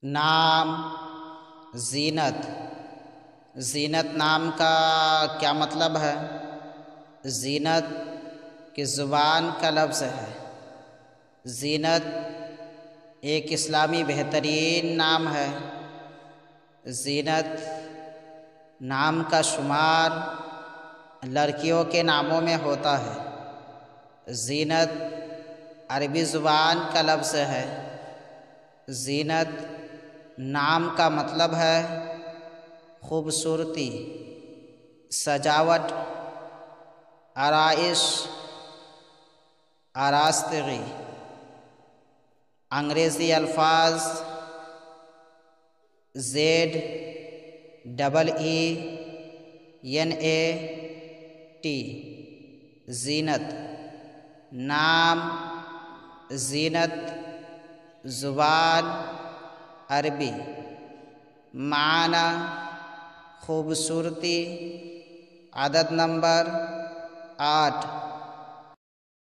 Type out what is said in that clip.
نام زینت۔ زینت نام کا کیا مطلب ہے؟ زینت کی زبان کا لفظ ہے۔ زینت ایک اسلامی بہترین نام ہے۔ زینت نام کا شمار لڑکیوں کے ناموں میں ہوتا ہے۔ زینت عربی زبان کا لفظ ہے۔ زینت نام کا مطلب ہے خوبصورتی، سجاوٹ، آرائش، آراستگی۔ انگریزی الفاظ ZEENAT زینت، نام زینت، زبان عربی، معنی خوبصورتی، عدد نمبر 8۔